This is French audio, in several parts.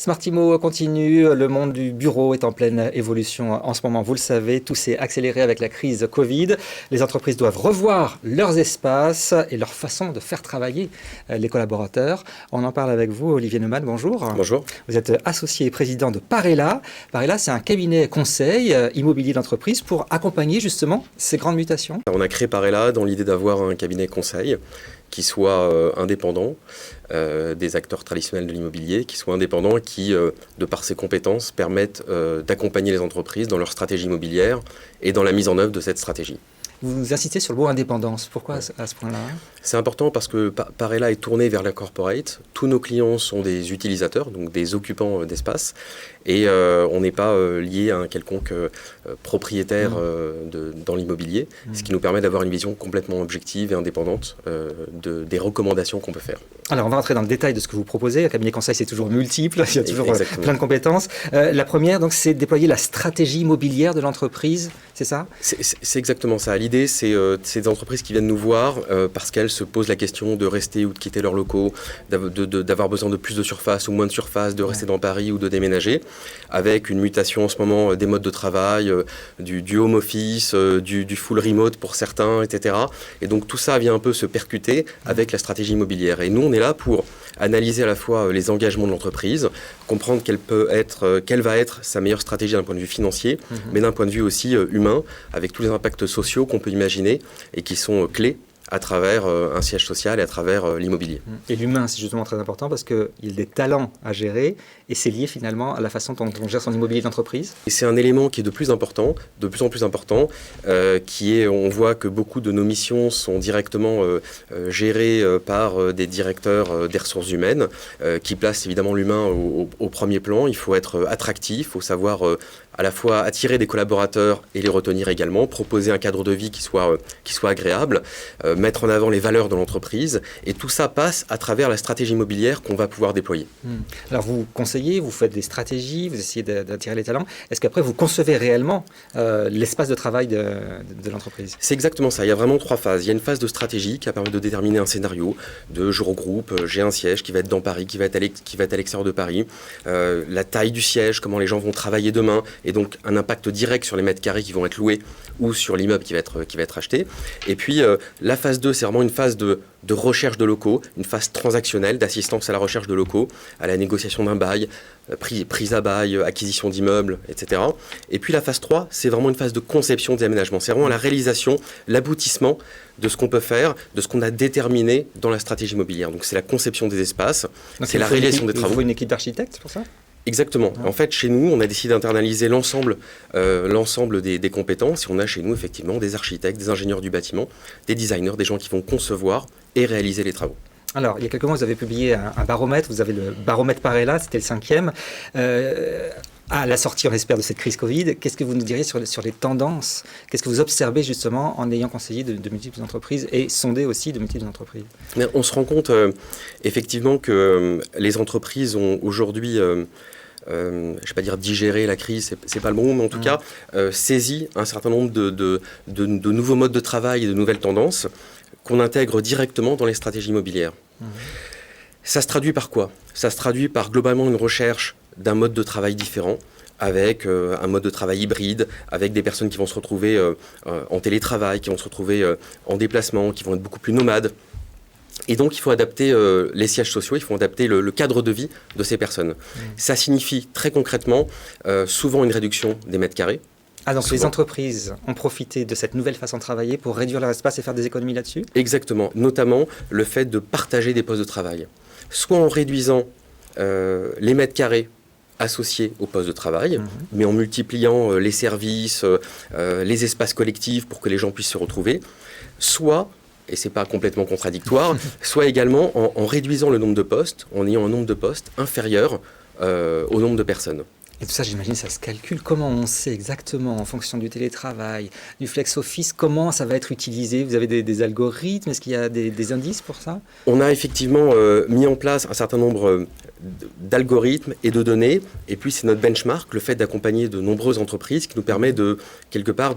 Smartimo continue, le monde du bureau est en pleine évolution en ce moment, vous le savez, tout s'est accéléré avec la crise Covid. Les entreprises doivent revoir leurs espaces et leur façon de faire travailler les collaborateurs. On en parle avec vous, Olivier Neumann, bonjour. Bonjour. Vous êtes associé et président de Parella. Parella, c'est un cabinet conseil immobilier d'entreprise pour accompagner justement ces grandes mutations. On a créé Parella dans l'idée d'avoir un cabinet conseil qui soit indépendant des acteurs traditionnels de l'immobilier, qui soit indépendant et qui, de par ses compétences, permettent d'accompagner les entreprises dans leur stratégie immobilière et dans la mise en œuvre de cette stratégie. Vous insistez sur le mot indépendance. Pourquoi à ce point-là ? C'est important parce que Parella est tourné vers la corporate. Tous nos clients sont des utilisateurs, donc des occupants d'espace. Et on n'est pas lié à un quelconque propriétaire dans l'immobilier, ce qui nous permet d'avoir une vision complètement objective et indépendante des recommandations qu'on peut faire. Alors, on va rentrer dans le détail de ce que vous proposez. Un cabinet conseil, c'est toujours multiple, il y a toujours plein de compétences. La première, donc, c'est de déployer la stratégie immobilière de l'entreprise, c'est ça ? C'est exactement ça. L'idée, c'est des entreprises qui viennent nous voir parce qu'elles se posent la question de rester ou de quitter leurs locaux, d'avoir besoin de plus de surface ou moins de surface, de rester dans Paris ou de déménager, avec une mutation en ce moment des modes de travail, du home office, du full remote pour certains, etc. Et donc tout ça vient un peu se percuter avec la stratégie immobilière. Et nous, on est là pour analyser à la fois les engagements de l'entreprise, comprendre quelle va être sa meilleure stratégie d'un point de vue financier, mais d'un point de vue aussi humain, avec tous les impacts sociaux qu'on peut imaginer et qui sont clés à travers un siège social et à travers l'immobilier. Et l'humain, c'est justement très important parce qu'il y a des talents à gérer et c'est lié finalement à la façon dont on gère son immobilier d'entreprise. Et c'est un élément qui est de plus en plus important, on voit que beaucoup de nos missions sont directement gérées par des directeurs des ressources humaines qui placent évidemment l'humain au premier plan. Il faut être attractif, il faut savoir à la fois attirer des collaborateurs et les retenir également, proposer un cadre de vie qui soit agréable, mettre en avant les valeurs de l'entreprise. Et tout ça passe à travers la stratégie immobilière qu'on va pouvoir déployer. Alors vous conseillez, vous faites des stratégies, vous essayez d'attirer les talents. Est-ce qu'après vous concevez réellement l'espace de travail de l'entreprise ? C'est exactement ça. Il y a vraiment 3 phases. Il y a une phase de stratégie qui permet de déterminer un scénario de je regroupe, j'ai un siège qui va être dans Paris, qui va être à l'extérieur de Paris, la taille du siège, comment les gens vont travailler demain, et donc un impact direct sur les mètres carrés qui vont être loués ou sur l'immeuble qui va être acheté. Et puis la phase 2, c'est vraiment une phase de recherche de locaux, une phase transactionnelle d'assistance à la recherche de locaux, à la négociation d'un bail, prise à bail, acquisition d'immeubles, etc. Et puis la phase 3, c'est vraiment une phase de conception des aménagements. C'est vraiment la réalisation, l'aboutissement de ce qu'on peut faire, de ce qu'on a déterminé dans la stratégie immobilière. Donc c'est la conception des espaces, c'est la réalisation des travaux. Il faut une équipe d'architectes pour ça ? Exactement. En fait, chez nous, on a décidé d'internaliser l'ensemble des compétences. Et on a chez nous, effectivement, des architectes, des ingénieurs du bâtiment, des designers, des gens qui vont concevoir et réaliser les travaux. Alors, il y a quelques mois, vous avez publié un baromètre. Vous avez le baromètre Parella, c'était le 5e. À la sortie, on espère, de cette crise Covid, qu'est-ce que vous nous diriez sur les tendances ? Qu'est-ce que vous observez justement en ayant conseillé de multiples entreprises et sondé aussi de multiples entreprises ? On se rend compte effectivement que les entreprises ont aujourd'hui... je ne vais pas dire digérer la crise, c'est pas le bon mot, mais en tout cas, saisi un certain nombre de nouveaux modes de travail et de nouvelles tendances qu'on intègre directement dans les stratégies immobilières. Ça se traduit par quoi ? Ça se traduit par globalement une recherche d'un mode de travail différent, avec un mode de travail hybride, avec des personnes qui vont se retrouver en télétravail, qui vont se retrouver en déplacement, qui vont être beaucoup plus nomades. Et donc, il faut adapter les sièges sociaux, il faut adapter le cadre de vie de ces personnes. Ça signifie très concrètement souvent une réduction des mètres carrés. Ah, donc les entreprises ont profité de cette nouvelle façon de travailler pour réduire leur espace et faire des économies là-dessus ? Exactement, notamment le fait de partager des postes de travail. Soit en réduisant les mètres carrés associés au poste de travail, mais en multipliant les services, les espaces collectifs pour que les gens puissent se retrouver, soit... et ce n'est pas complètement contradictoire, soit également en réduisant le nombre de postes, en ayant un nombre de postes inférieur au nombre de personnes. Et tout ça, j'imagine, ça se calcule. Comment on sait exactement, en fonction du télétravail, du flex office, comment ça va être utilisé ? Vous avez des algorithmes ? Est-ce qu'il y a des indices pour ça ? On a effectivement mis en place un certain nombre d'algorithmes et de données. Et puis, c'est notre benchmark, le fait d'accompagner de nombreuses entreprises qui nous permet quelque part,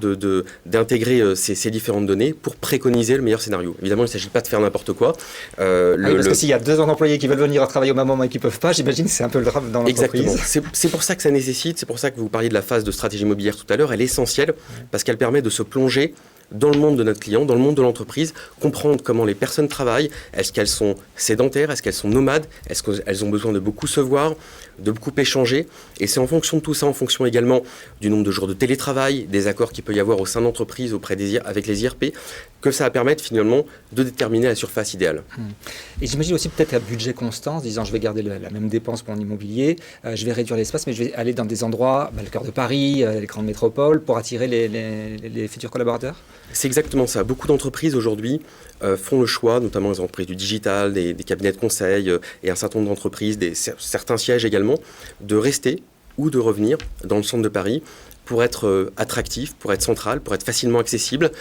d'intégrer ces différentes données pour préconiser le meilleur scénario. Évidemment, il ne s'agit pas de faire n'importe quoi. Parce que s'il y a 2 employés qui veulent venir travailler au même moment et qui ne peuvent pas, j'imagine que c'est un peu le drame dans l'entreprise. Exactement. C'est pour ça que ça nécessite, c'est pour ça que vous parliez de la phase de stratégie immobilière tout à l'heure, elle est essentielle parce qu'elle permet de se plonger dans le monde de notre client, dans le monde de l'entreprise, comprendre comment les personnes travaillent, est-ce qu'elles sont sédentaires, est-ce qu'elles sont nomades, est-ce qu'elles ont besoin de beaucoup se voir, de beaucoup échanger. Et c'est en fonction de tout ça, en fonction également du nombre de jours de télétravail, des accords qu'il peut y avoir au sein d'entreprise avec les IRP, que ça va permettre finalement de déterminer la surface idéale. Et j'imagine aussi peut-être un budget constant, en se disant je vais garder la même dépense pour mon immobilier, je vais réduire l'espace, mais je vais aller dans des endroits, le cœur de Paris, les grandes métropoles, pour attirer les futurs collaborateurs. C'est exactement ça. Beaucoup d'entreprises aujourd'hui font le choix, notamment les entreprises du digital, des cabinets de conseil et un certain nombre d'entreprises, certains sièges également, de rester ou de revenir dans le centre de Paris pour être attractif, pour être central, pour être facilement accessible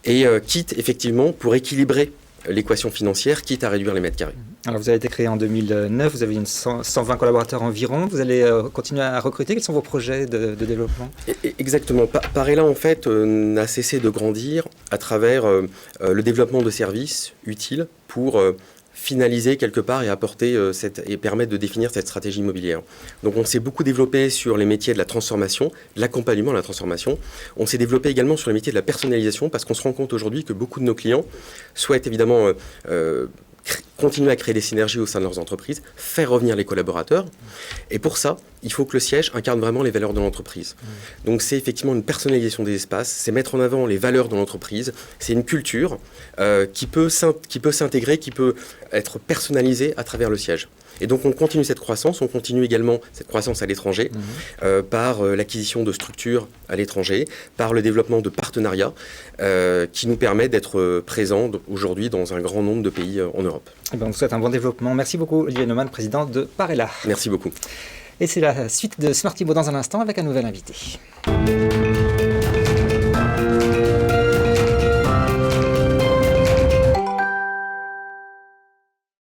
et quitte effectivement pour équilibrer l'équation financière, quitte à réduire les mètres carrés. Alors vous avez été créé en 2009, vous avez 120 collaborateurs environ, vous allez continuer à recruter, quels sont vos projets de développement? Exactement, Parella en fait n'a cessé de grandir à travers le développement de services utiles pour finaliser quelque part et apporter et permettre de définir cette stratégie immobilière. Donc on s'est beaucoup développé sur les métiers de la transformation, l'accompagnement à la transformation. On s'est développé également sur les métiers de la personnalisation parce qu'on se rend compte aujourd'hui que beaucoup de nos clients souhaitent évidemment continuer à créer des synergies au sein de leurs entreprises, faire revenir les collaborateurs. Et pour ça, il faut que le siège incarne vraiment les valeurs de l'entreprise. Donc c'est effectivement une personnalisation des espaces, c'est mettre en avant les valeurs de l'entreprise, c'est une culture qui peut s'intégrer, qui peut être personnalisée à travers le siège. Et donc on continue cette croissance, on continue également cette croissance à l'étranger par l'acquisition de structures à l'étranger, par le développement de partenariats qui nous permet d'être présents aujourd'hui dans un grand nombre de pays en Europe. Et ben, on vous souhaite un bon développement. Merci beaucoup Olivier Neumann, président de Parella. Merci beaucoup. Et c'est la suite de Smart Immo dans un instant avec un nouvel invité.